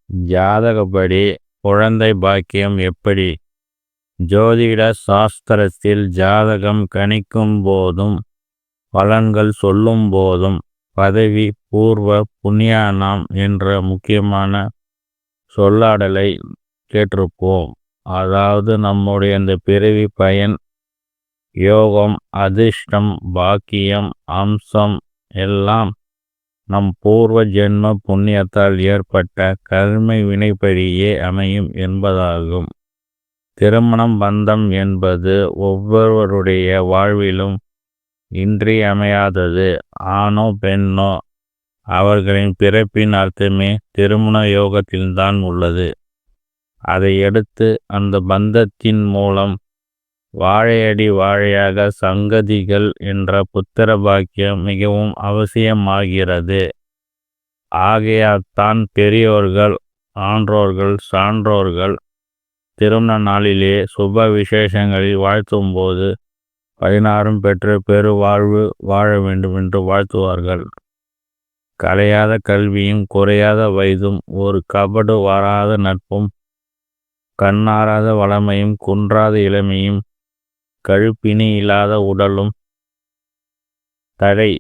ஜாதகப்படி குழந்தை பாக்கியம் எப்படி? ஜோதிட சாஸ்திரத்தில் ஜாதகம் கணிக்கும் போதும் பலன்கள் சொல்லும் போதும் பதவி பூர்வ புண்ணியானாம் என்ற முக்கியமான சொல்லாடலை கேட்டிருப்போம். அதாவது நம்முடைய இந்த பிறவி பயன், யோகம், அதிர்ஷ்டம், பாக்கியம், அம்சம் எல்லாம் நம் பூர்வ ஜென்ம புண்ணியத்தால் ஏற்பட்ட கர்ம வினைப்படியே அமையும் என்பதாகும். திருமணம் பந்தம் என்பது ஒவ்வொருவருடைய வாழ்விலும் இன்றியமையாதது. ஆணோ பெண்ணோ அவர்களின் பிறப்பின் அர்த்தமே திருமண யோகத்தில்தான் உள்ளது. அதை எடுத்து அந்த பந்தத்தின் மூலம் வாழையடி வாழையாக சங்கதிகள் என்ற புத்திர பாக்கியம் மிகவும் அவசியமாகிறது. ஆகையால்தான் பெரியோர்கள், ஆன்றோர்கள், சான்றோர்கள் திருமண நாளிலே சுப விசேஷங்களில் வாழ்த்தும் போது 16 பெற்று பெரு வாழ்வு வாழ வேண்டும் என்று வாழ்த்துவார்கள். கலையாத கல்வியும் குறையாத வயதும் ஒரு கபடு வராத நட்பும் கண்ணாராத வளமையும் குன்றாத இளமையும் கழுப்பினி இல்லாத உடலும் தடை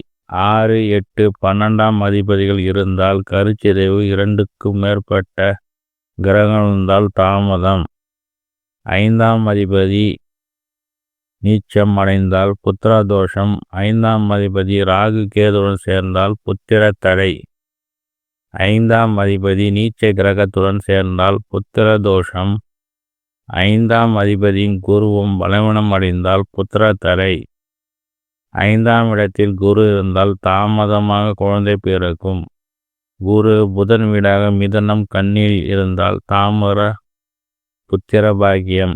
6, 8, 12ஆம் அதிபதிகள் இருந்தால் கருச்சிதைவு, 2க்கும் மேற்பட்ட கிரகங்கள் இருந்தால் தாமதம், 5ஆம் அதிபதி நீச்சம் அடைந்தால் புத்திர தோஷம், 5ஆம் அதிபதி ராகு கேதுடன் சேர்ந்தால் புத்திர தடை, 5ஆம் அதிபதி நீச்ச கிரகத்துடன் சேர்ந்தால் புத்திர தோஷம், 5ஆம் அதிபதியின் குருவும் பலவீனம் அடைந்தால் புத்திர தடை, 5ஆம் இடத்தில் குரு இருந்தால் தாமதமாக குழந்தை பிறக்கும். குரு புதன் வீடாக மிதனம் கண்ணில் இருந்தால் தாமர புத்திர பாக்கியம்.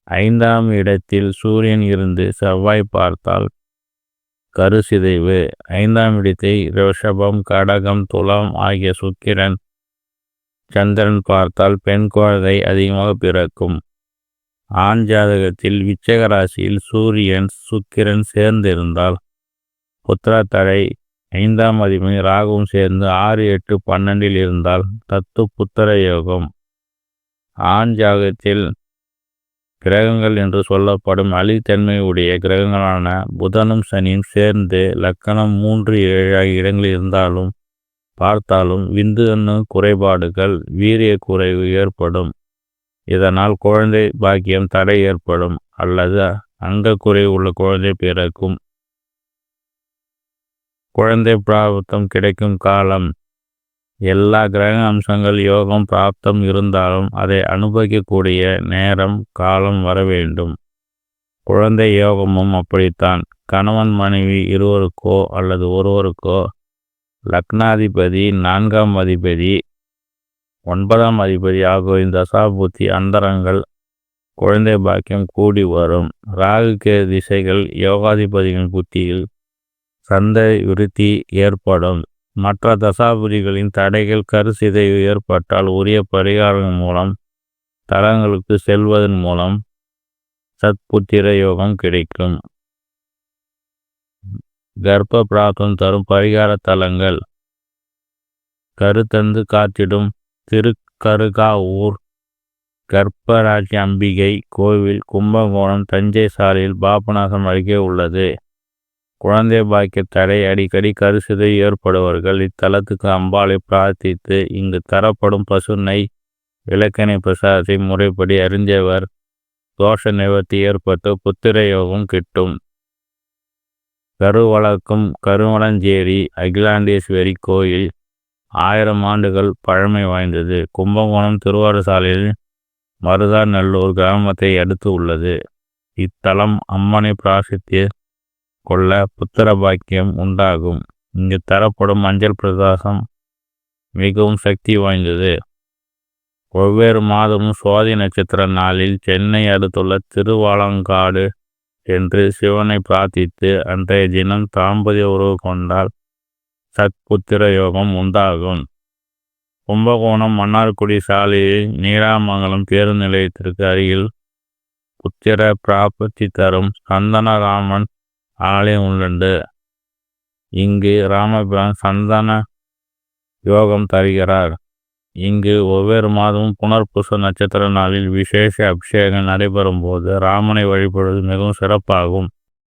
5ஆம் இடத்தில் சூரியன் இருந்து செவ்வாய் பார்த்தால் கருசிதைவு. 5ஆம் இடத்தை ரிஷபம், கடகம், துலாம் ஆகிய சுக்கிரன், சந்திரன் பார்த்தால் பெண் குழந்தை அதிகமாக பிறக்கும். ஆண் ஜாதகத்தில் விச்சக ராசியில் சூரியன் சுக்கிரன் சேர்ந்திருந்தால் புத்திர தடை. 5ஆம் அதிபதி ராகுவும் சேர்ந்து 6, 8, 12 இருந்தால் தத்து புத்திர யோகம். ஆண் ஜாதகத்தில் கிரகங்கள் என்று சொல்லப்படும் அழித்தன்மையுடைய கிரகங்களான புதனும் சனியும் சேர்ந்து லக்கணம் 3, 7 ஆகிய இடங்களில் இருந்தாலும் பார்த்தாலும் விந்து குறைபாடுகள், வீரிய குறைவு ஏற்படும். இதனால் குழந்தை பாக்கியம் தடை ஏற்படும் அல்லது அங்கக்குறைவு உள்ள குழந்தை பிறக்கும். குழந்தை பிராப்தம் கிடைக்கும் காலம். எல்லா கிரக அம்சங்கள் யோகம் பிராப்தம் இருந்தாலும் அதை அனுபவிக்கக்கூடிய நேரம் காலம் வர வேண்டும். குழந்தை யோகமும் அப்படித்தான். கணவன் மனைவி இருவருக்கோ அல்லது ஒருவருக்கோ லக்னாதிபதி, 4ஆம் அதிபதி, 9ஆம் அதிபதி ஆகியோரின் தசாபுத்தி அந்தரங்கள் குழந்தை பாக்கியம் கூடி வரும். ராகு கேது திசைகள் யோகாதிபதிகளின் புத்தியில் சந்தை விருத்தி ஏற்படும். மற்ற தசாபுதிகளின் தடைகள், கருசிதைவு ஏற்பட்டால் உரிய பரிகாரங்கள் மூலம் தலங்களுக்கு செல்வதன் மூலம் சத்புத்திர யோகம் கிடைக்கும். கர்ப்ப பிராப்தம் தரும் பரிகார தலங்கள்: கருத்தந்து காத்திடும் திருக்கருகாவூர் கர்ப்பராட்சி அம்பிகை கோவில், கும்பகோணம், தஞ்சை சாலையில் பாபநாசம் அருகே உள்ளது. குழந்தை பாக்கிய தடை, அடிக்கடி கருசிதை ஏற்படுவர்கள் இத்தலத்துக்கு அம்பாளை பிரார்த்தித்து இங்கு தரப்படும் பசு நெய் விளக்கெண்ணை பிரசாதத்தை முறைப்படி அறிஞ்சவர் தோஷ நிவர்த்தி ஏற்பட்டு புத்திர யோகம் கிட்டும். கருவளக்கும் கருவளஞ்சேரி அகிலாண்டேஸ்வரி கோயில் 1000 ஆண்டுகள் பழமை வாய்ந்தது. கும்பகோணம் திருவாரூர் சாலையில் மருதாநல்லூர் கிராமத்தை அடுத்து உள்ளது. இத்தலம் அம்மனை பிரார்த்தித்து கொள்ள புத்திர பாக்கியம் உண்டாகும். இங்கு தரப்படும் மஞ்சள் பிரசாதம் மிகவும் சக்தி வாய்ந்தது. ஒவ்வொரு மாதமும் சுவாதி நட்சத்திர நாளில் சென்னை அடுத்துள்ள திருவாலங்காடு என்று சிவனை பிரார்த்தித்து அன்றைய தினம் தாம்பதிய உறவு கொண்டால் சத்புத்திர யோகம் உண்டாகும். கும்பகோணம் மன்னார்குடி சாலையில் நீடாமங்கலம் பேருந்து நிலையத்திற்கு அருகில் புத்திர பிராப்தி தரும் சந்தனராமன் ஆலயம் உள்ளது. இங்கு ராமபிரான் சந்தன யோகம் தருகிறார். இங்கு ஒவ்வொரு மாதமும் புனர்பூச நட்சத்திர நாளில் விசேஷ அபிஷேகம் நடைபெறும் போது ராமனை வழிபடுவது மிகவும் சிறப்பாகும்.